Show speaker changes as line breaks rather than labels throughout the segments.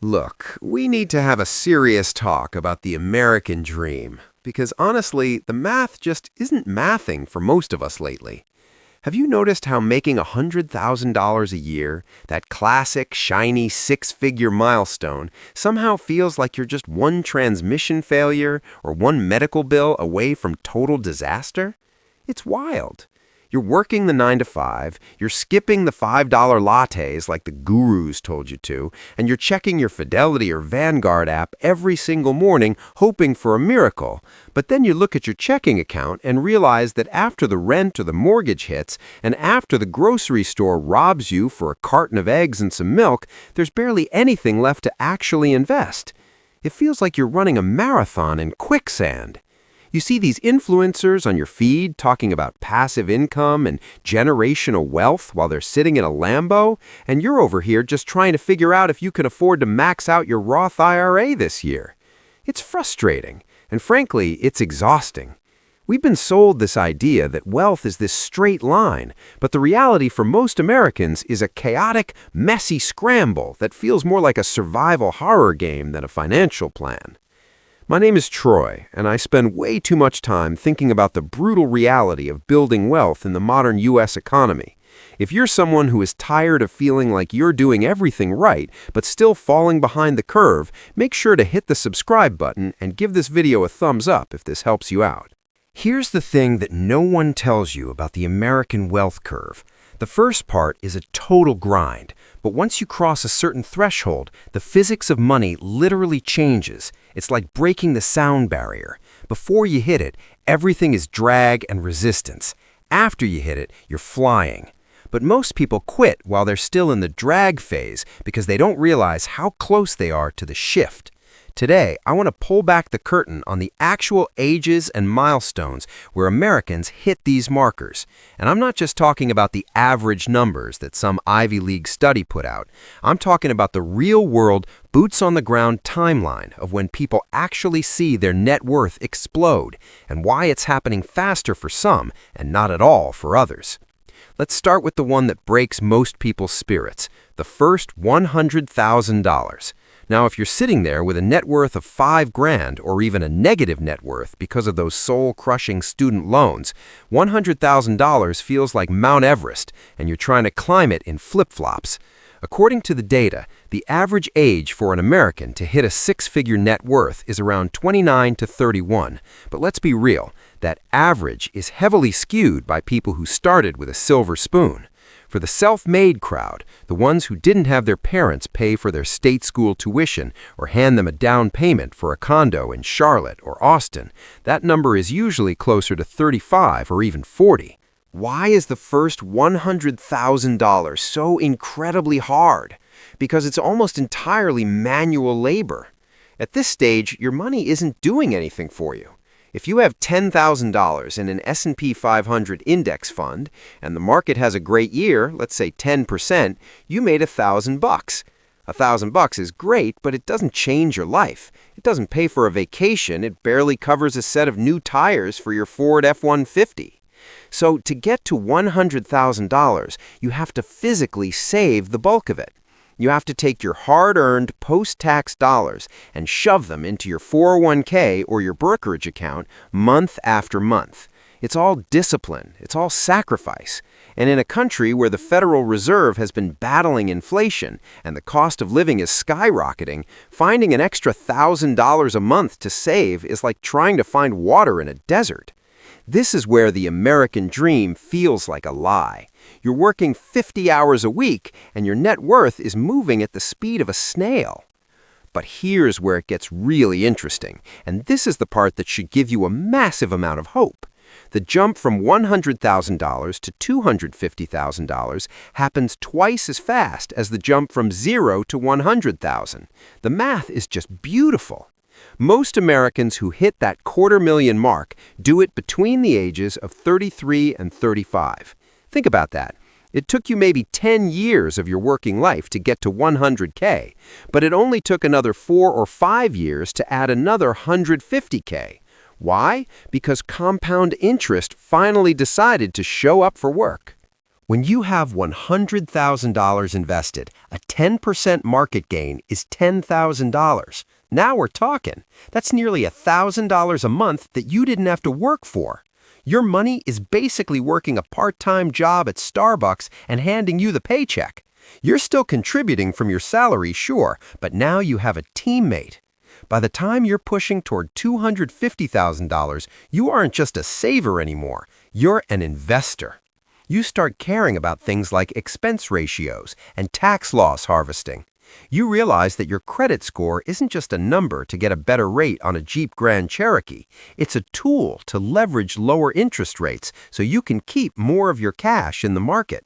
Look, we need to have a serious talk about the American dream, because honestly, the math just isn't mathing for most of us lately. Have you noticed how making $100,000 a year, that classic, shiny six-figure milestone, somehow feels like you're just one transmission failure or one medical bill away from total disaster? It's wild. You're working the 9 to 5, you're skipping the $5 lattes like the gurus told you to, and you're checking your Fidelity or Vanguard app every single morning hoping for a miracle. But then you look at your checking account and realize that after the rent or the mortgage hits, and after the grocery store robs you for a carton of eggs and some milk, there's barely anything left to actually invest. It feels like you're running a marathon in quicksand. You see these influencers on your feed talking about passive income and generational wealth while they're sitting in a Lambo, and you're over here just trying to figure out if you can afford to max out your Roth IRA this year. It's frustrating, and frankly, it's exhausting. We've been sold this idea that wealth is this straight line, but the reality for most Americans is a chaotic, messy scramble that feels more like a survival horror game than a financial plan. My name is Troy, and I spend way too much time thinking about the brutal reality of building wealth in the modern U.S. economy. If you're someone who is tired of feeling like you're doing everything right, but still falling behind the curve, make sure to hit the subscribe button and give this video a thumbs up if this helps you out. Here's the thing that no one tells you about the American wealth curve. The first part is a total grind, but once you cross a certain threshold, the physics of money literally changes. It's like breaking the sound barrier. Before you hit it, everything is drag and resistance. After you hit it, you're flying. But most people quit while they're still in the drag phase because they don't realize how close they are to the shift. Today, I want to pull back the curtain on the actual ages and milestones where Americans hit these markers. And I'm not just talking about the average numbers that some Ivy League study put out. I'm talking about the real-world, boots-on-the-ground timeline of when people actually see their net worth explode and why it's happening faster for some and not at all for others. Let's start with the one that breaks most people's spirits, the first $100,000. Now, if you're sitting there with a net worth of $5,000 or even a negative net worth because of those soul-crushing student loans, $100,000 feels like Mount Everest, and you're trying to climb it in flip-flops. According to the data, the average age for an American to hit a six-figure net worth is around 29 to 31. But let's be real, that average is heavily skewed by people who started with a silver spoon. For the self-made crowd, the ones who didn't have their parents pay for their state school tuition or hand them a down payment for a condo in Charlotte or Austin, that number is usually closer to 35 or even 40. Why is the first $100,000 so incredibly hard? Because it's almost entirely manual labor. At this stage, your money isn't doing anything for you. If you have $10,000 in an S&P 500 index fund and the market has a great year, let's say 10%, you made $1,000. $1,000 is great, but it doesn't change your life. It doesn't pay for a vacation. It barely covers a set of new tires for your Ford F-150. So to get to $100,000, you have to physically save the bulk of it. You have to take your hard-earned post-tax dollars and shove them into your 401k or your brokerage account month after month. It's all discipline. It's all sacrifice. And in a country where the Federal Reserve has been battling inflation and the cost of living is skyrocketing, finding an extra $1,000 a month to save is like trying to find water in a desert. This is where the American dream feels like a lie. You're working 50 hours a week, and your net worth is moving at the speed of a snail. But here's where it gets really interesting, and this is the part that should give you a massive amount of hope. The jump from $100,000 to $250,000 happens twice as fast as the jump from 0 to $100,000. The math is just beautiful. Most Americans who hit that $250,000 mark do it between the ages of 33 and 35. Think about that. It took you maybe 10 years of your working life to get to $100K, but it only took another 4 or 5 years to add another $150K. Why? Because compound interest finally decided to show up for work. When you have $100,000 invested, a 10% market gain is $10,000. Now we're talking. That's nearly $1,000 a month that you didn't have to work for. Your money is basically working a part-time job at Starbucks and handing you the paycheck. You're still contributing from your salary, sure, but now you have a teammate. By the time you're pushing toward $250,000, you aren't just a saver anymore. You're an investor. You start caring about things like expense ratios and tax loss harvesting. You realize that your credit score isn't just a number to get a better rate on a Jeep Grand Cherokee. It's a tool to leverage lower interest rates so you can keep more of your cash in the market.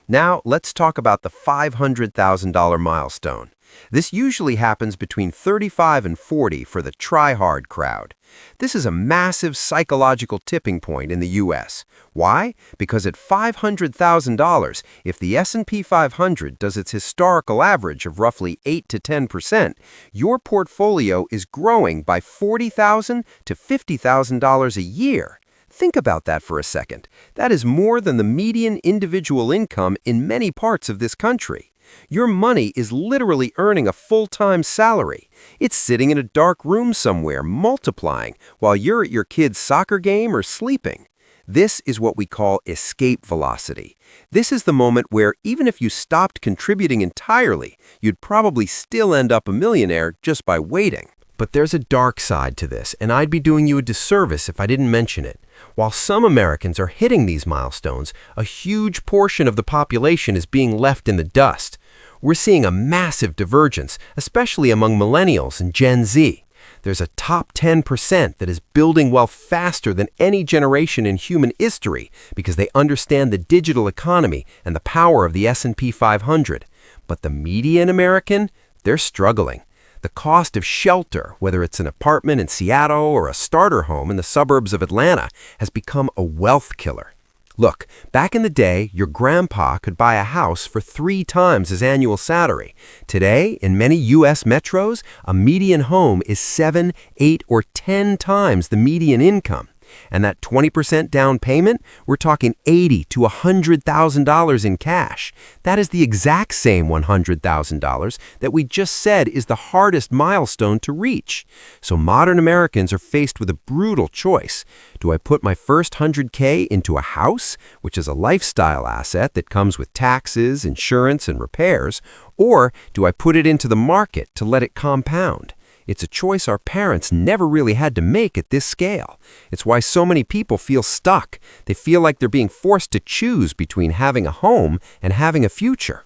Now, let's talk about the $500,000 milestone. This usually happens between 35 and 40 for the try-hard crowd. This is a massive psychological tipping point in the U.S. Why? Because at $500,000, if the S&P 500 does its historical average of roughly 8 to 10%, your portfolio is growing by $40,000 to $50,000 a year. Think about that for a second. That is more than the median individual income in many parts of this country. Your money is literally earning a full-time salary. It's sitting in a dark room somewhere, multiplying, while you're at your kid's soccer game or sleeping. This is what we call escape velocity. This is the moment where even if you stopped contributing entirely, you'd probably still end up a millionaire just by waiting. But there's a dark side to this, and I'd be doing you a disservice if I didn't mention it. While some Americans are hitting these milestones, a huge portion of the population is being left in the dust. We're seeing a massive divergence, especially among millennials and Gen Z. There's a top 10% that is building wealth faster than any generation in human history because they understand the digital economy and the power of the S&P 500. But the median American, they're struggling. The cost of shelter, whether it's an apartment in Seattle or a starter home in the suburbs of Atlanta, has become a wealth killer. Look, back in the day, your grandpa could buy a house for 3 times his annual salary. Today, in many U.S. metros, a median home is 7, 8, or 10 times the median income. And that 20% down payment, we're talking $80,000 to $100,000 in cash. That is the exact same $100,000 that we just said is the hardest milestone to reach. So modern Americans are faced with a brutal choice. Do I put my first $100K into a house, which is a lifestyle asset that comes with taxes, insurance, and repairs, or do I put it into the market to let it compound? It's a choice our parents never really had to make at this scale. It's why so many people feel stuck. They feel like they're being forced to choose between having a home and having a future.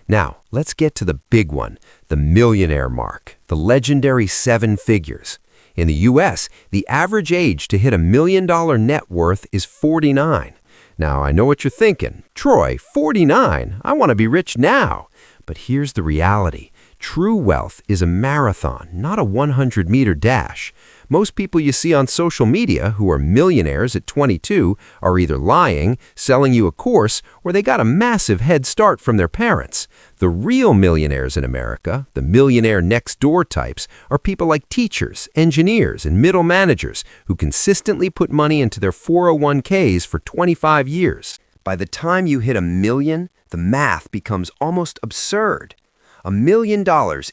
Now, let's get to the big one, the millionaire mark, the legendary 7 figures. In the U.S., the average age to hit $1 million net worth is 49. Now, I know what you're thinking. Troy, 49? I want to be rich now. But here's the reality. True wealth is a marathon, not a 100-meter dash. Most people you see on social media who are millionaires at 22 are either lying, selling you a course, or they got a massive head start from their parents. The real millionaires in America, the millionaire next door types, are people like teachers, engineers, and middle managers who consistently put money into their 401ks for 25 years. By the time you hit $1 million, the math becomes almost absurd. $1 million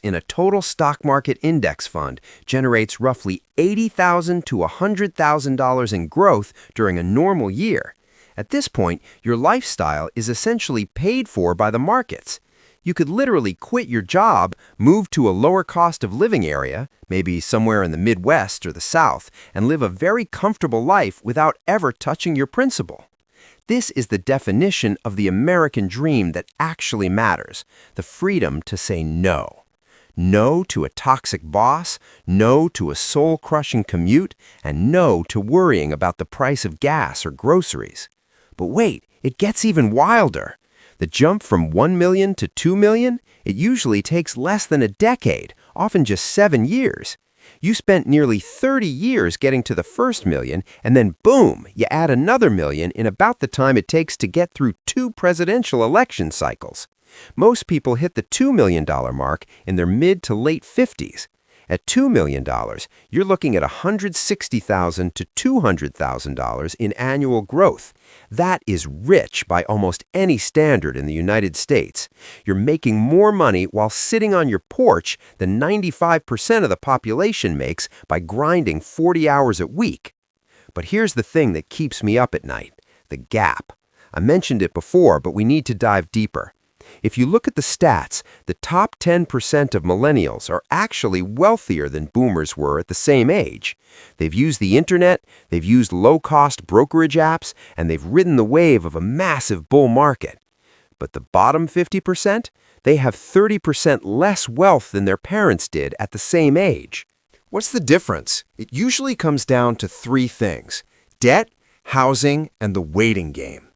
in a total stock market index fund generates roughly $80,000 to $100,000 in growth during a normal year. At this point, your lifestyle is essentially paid for by the markets. You could literally quit your job, move to a lower cost of living area, maybe somewhere in the Midwest or the South, and live a very comfortable life without ever touching your principal. This is the definition of the American dream that actually matters, the freedom to say no. No to a toxic boss, no to a soul-crushing commute, and no to worrying about the price of gas or groceries. But wait, it gets even wilder. The jump from $1 million to $2 million, it usually takes less than a decade, often just 7 years. You spent nearly 30 years getting to the first million, and then boom, you add another million in about the time it takes to get through 2 presidential election cycles. Most people hit the $2 million mark in their mid to late 50s. At $2 million, you're looking at $160,000 to $200,000 in annual growth. That is rich by almost any standard in the United States. You're making more money while sitting on your porch than 95% of the population makes by grinding 40 hours a week. But here's the thing that keeps me up at night: the gap. I mentioned it before, but we need to dive deeper. If you look at the stats, the top 10% of millennials are actually wealthier than boomers were at the same age. They've used the internet, they've used low-cost brokerage apps, and they've ridden the wave of a massive bull market. But the bottom 50%, they have 30% less wealth than their parents did at the same age. What's the difference? It usually comes down to three things: debt, housing, and the waiting game.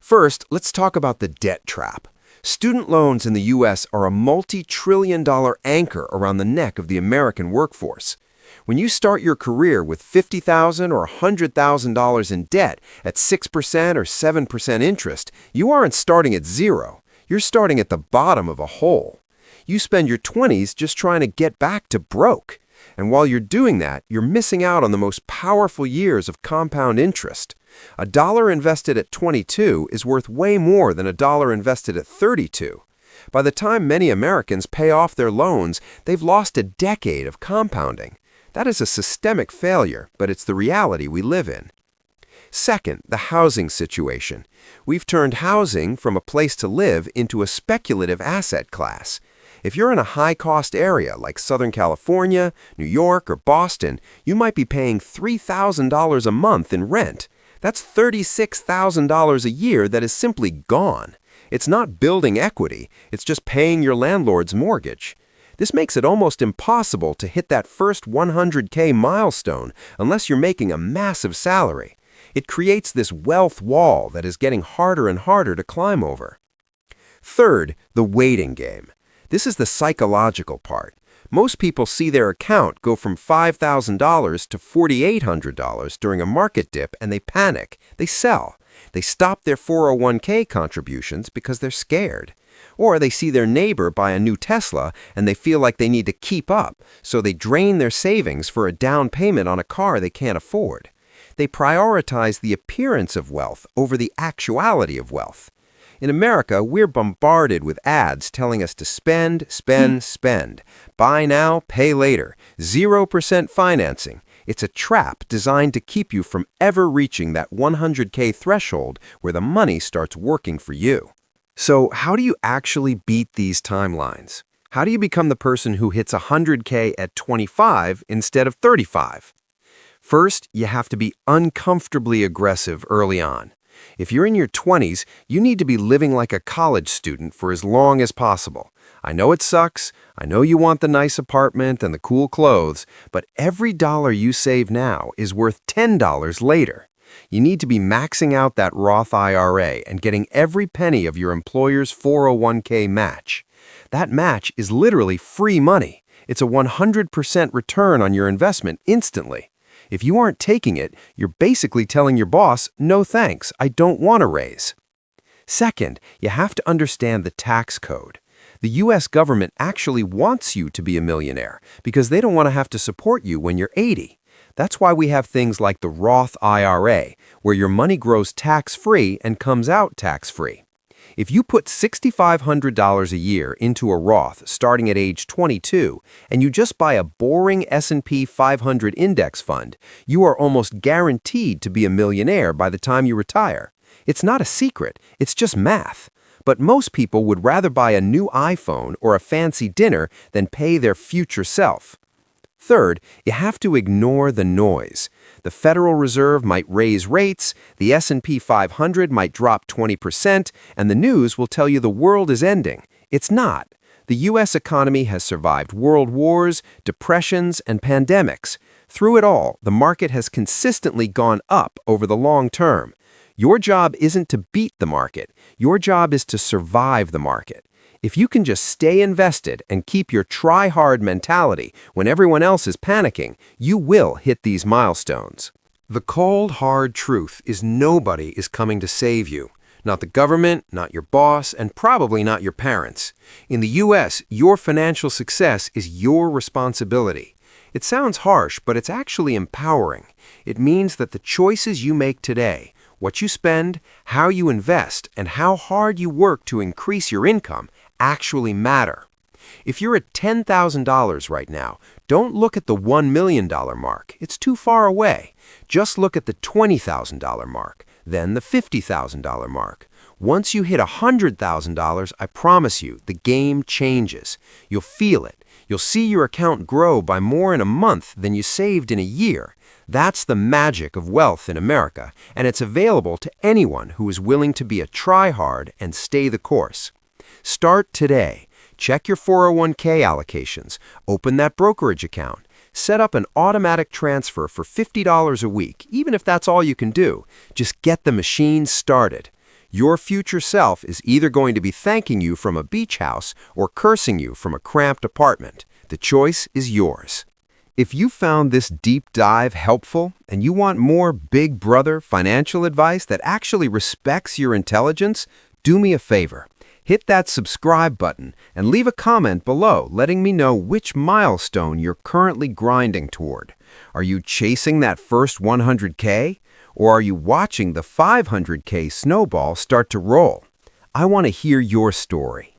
First, let's talk about the debt trap. Student loans in the U.S. are a multi-trillion-dollar anchor around the neck of the American workforce. When you start your career with $50,000 or $100,000 in debt at 6% or 7% interest, you aren't starting at zero. You're starting at the bottom of a hole. You spend your 20s just trying to get back to broke. And while you're doing that, you're missing out on the most powerful years of compound interest. A dollar invested at 22 is worth way more than a dollar invested at 32. By the time many Americans pay off their loans, they've lost a decade of compounding. That is a systemic failure, but it's the reality we live in. Second, the housing situation. We've turned housing from a place to live into a speculative asset class. If you're in a high-cost area like Southern California, New York, or Boston, you might be paying $3,000 a month in rent. That's $36,000 a year that is simply gone. It's not building equity, it's just paying your landlord's mortgage. This makes it almost impossible to hit that first 100K milestone unless you're making a massive salary. It creates this wealth wall that is getting harder and harder to climb over. Third, the waiting game. This is the psychological part. Most people see their account go from $5,000 to $4,800 during a market dip and they panic. They sell. They stop their 401k contributions because they're scared. Or they see their neighbor buy a new Tesla and they feel like they need to keep up, so they drain their savings for a down payment on a car they can't afford. They prioritize the appearance of wealth over the actuality of wealth. In America, we're bombarded with ads telling us to spend, spend, spend. Buy now, pay later. 0% financing. It's a trap designed to keep you from ever reaching that 100K threshold where the money starts working for you. So how do you actually beat these timelines? How do you become the person who hits 100K at 25 instead of 35? First, you have to be uncomfortably aggressive early on. If you're in your 20s, you need to be living like a college student for as long as possible. I know it sucks. I know you want the nice apartment and the cool clothes, but every dollar you save now is worth $10 later. You need to be maxing out that Roth IRA and getting every penny of your employer's 401k match. That match is literally free money. It's a 100% return on your investment instantly. If you aren't taking it, you're basically telling your boss, no thanks, I don't want a raise. Second, you have to understand the tax code. The U.S. government actually wants you to be a millionaire because they don't want to have to support you when you're 80. That's why we have things like the Roth IRA, where your money grows tax-free and comes out tax-free. If you put $6,500 a year into a Roth starting at age 22 and you just buy a boring S&P 500 index fund, you are almost guaranteed to be a millionaire by the time you retire. It's not a secret, it's just math. But most people would rather buy a new iPhone or a fancy dinner than pay their future self. Third, you have to ignore the noise. The Federal Reserve might raise rates, the S&P 500 might drop 20%, and the news will tell you the world is ending. It's not. The U.S. economy has survived world wars, depressions, and pandemics. Through it all, the market has consistently gone up over the long term. Your job isn't to beat the market. Your job is to survive the market. If you can just stay invested and keep your try-hard mentality when everyone else is panicking, you will hit these milestones. The cold, hard truth is nobody is coming to save you. Not the government, not your boss, and probably not your parents. In the US, your financial success is your responsibility. It sounds harsh, but it's actually empowering. It means that the choices you make today, what you spend, how you invest, and how hard you work to increase your income actually matter. If you're at $10,000 right now, don't look at the $1 million mark. It's too far away. Just look at the $20,000 mark, then the $50,000 mark. Once you hit $100,000, I promise you, the game changes. You'll feel it. You'll see your account grow by more in a month than you saved in a year. That's the magic of wealth in America, and it's available to anyone who is willing to be a try-hard and stay the course. Start today. Check your 401k allocations, open that brokerage account, set up an automatic transfer for $50 a week, even if that's all you can do. Just get the machine started. Your future self is either going to be thanking you from a beach house or cursing you from a cramped apartment. The choice is yours. If you found this deep dive helpful and you want more Big Brother financial advice that actually respects your intelligence, do me a favor. Hit that subscribe button and leave a comment below letting me know which milestone you're currently grinding toward. Are you chasing that first 100K? Or are you watching the 500K snowball start to roll? I want to hear your story.